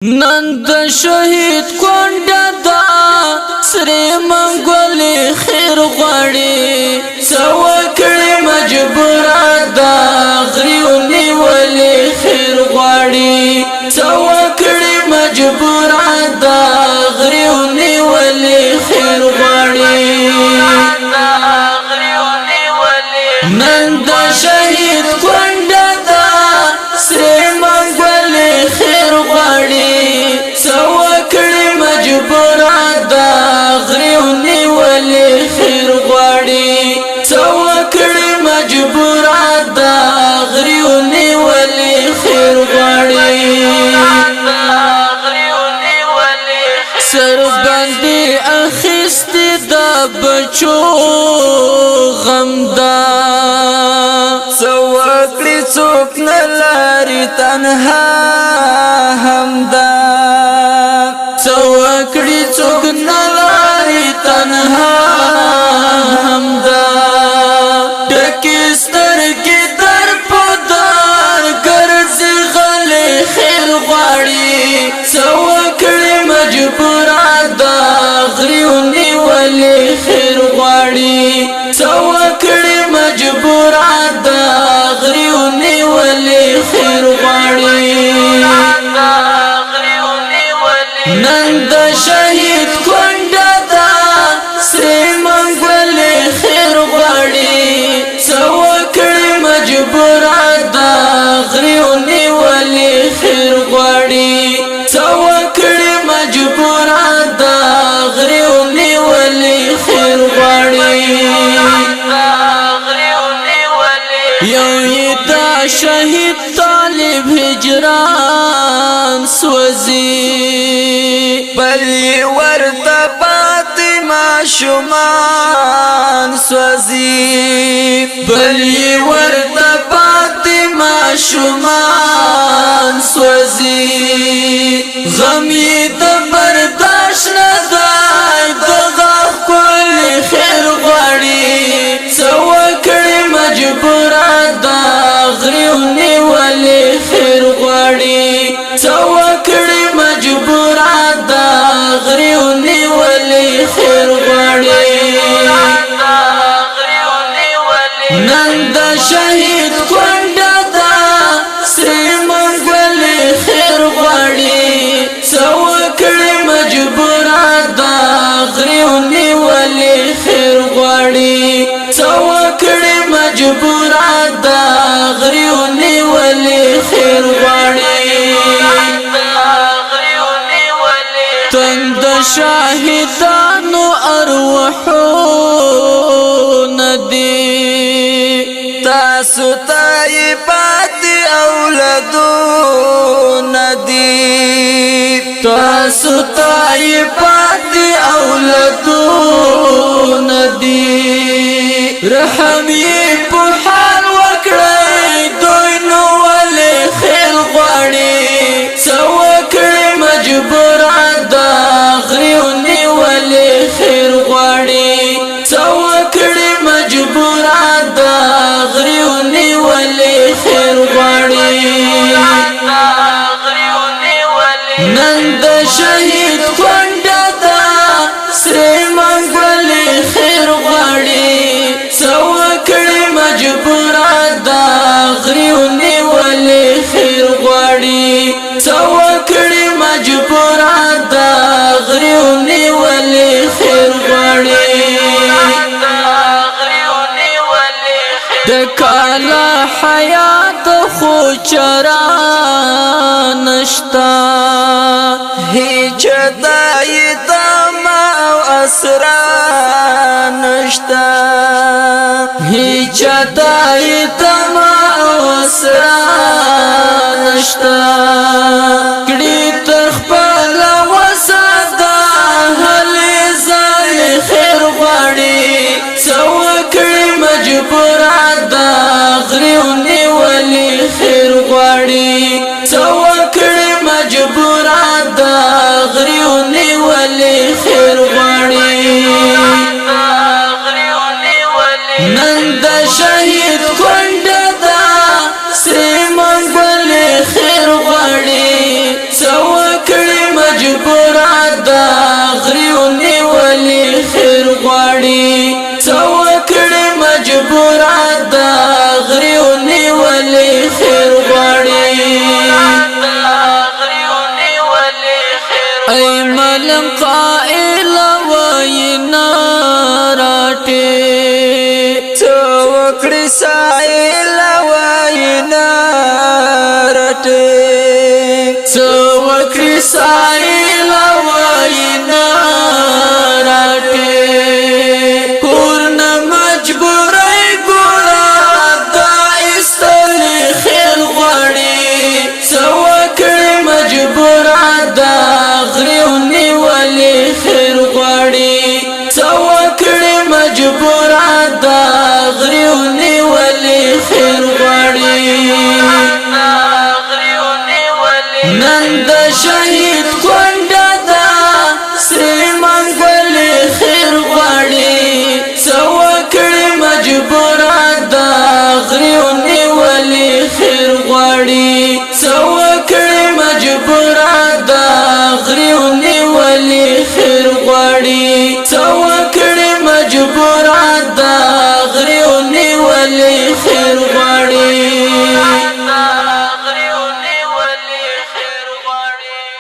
نن د شهید کونډه دا سره منګولې خیر غواړي څه وکړي مجبوره ده غریو نیولې خیر غواړي څه وکړي مجبوره ده غریو نیولې خیر غواړي نن د شهید کونډه دا سره منګولې خیر غواړي څه وکړي مجبوره ده غریو نیولې خیر غواړي څه وکړي مجبوره ده غریو نیولې خیر غواړي سر باندې اخیستې د بچو غم ده څه وکړي څوک نه لري تنها همدا څه وکړي څوک نه لري تنها همدا ډکې سترګې در په در ګرځي غلې خیر غواړي څه وکړي مجبوره ده غریو نیولې خیر غواړي څه وکړي مجبوره ده غریو نیولې خیر غواړي نن د شهید کونډه دا سره منګولې خیر غواړي څه وکړي مجبوره ده غریو نیولې خیر غواړي څه وکړي مجبوره ده غریو نیولې خیر غواړي یو یې دا شهید طالب هجران سوځي بل یې ورته پاتې ماشومان سوځي بل یې ورته پاتې ماشومان سوځي غم یې د برداشت نه دی دغه ښکلې خیر غواړي څه وکړي مجبوره ده غریو نیولې خیر غواړي څه وکړي مجبوره ده غریو نیولې خیر غواړي نن د شهید کونډه ده سره منګولې خیر غواړي څه وکړي مجبوره ده غریو نیولې خیر غواړي څه وکړي مجبوره ده غریو نیولې خیر غواړي تن د شاهدانو ارواحونه دي تاسو ته یې پاتې اولادونه دي تاسو ته یې پاتې اولادونه دي رحم یې په حال وکړئ دوی نو ولې خیر غواړي څه وکړي مجبوره ده غریو نیولې خیر غواړي څه وکړي مجبوره ده غریو نیولې خیر غواړي نن د شهید کونډه ده سره منګولې خیر غواړي څه وکړي مجبوره ده غریو نیولې خیر غواړي څه وکړي مجبوره ده غریو نیولې خیر غواړي د کاله حیات خو چرا نشتا هیچ دای دما او اسرا نشتا هیچ دای دما او اسرا نشتا کړي تر خپل وساده هلې ځای خیر غواړي څه وکړي مجبوره ده غریو نیولې خیر غواړي څه وکړي مجبوره ده غریو نیولې خیر غواړي نن د شهید کونډه ده سره منګولې خیر غواړي څوکړې مجبورات دا غریونی ولی خیر غواړي ای ملم قائل وینا راټه څوکړې سائل وینا راټه څوکړې سائل وینا راټه کورنا مجبورای ګورا دا استل خیر غواړي څوکړې مجبورات دا غریونی ولی خیر غواړي څوکړې مجبورات دا غریونی ولی خیر غواړي نن د شهید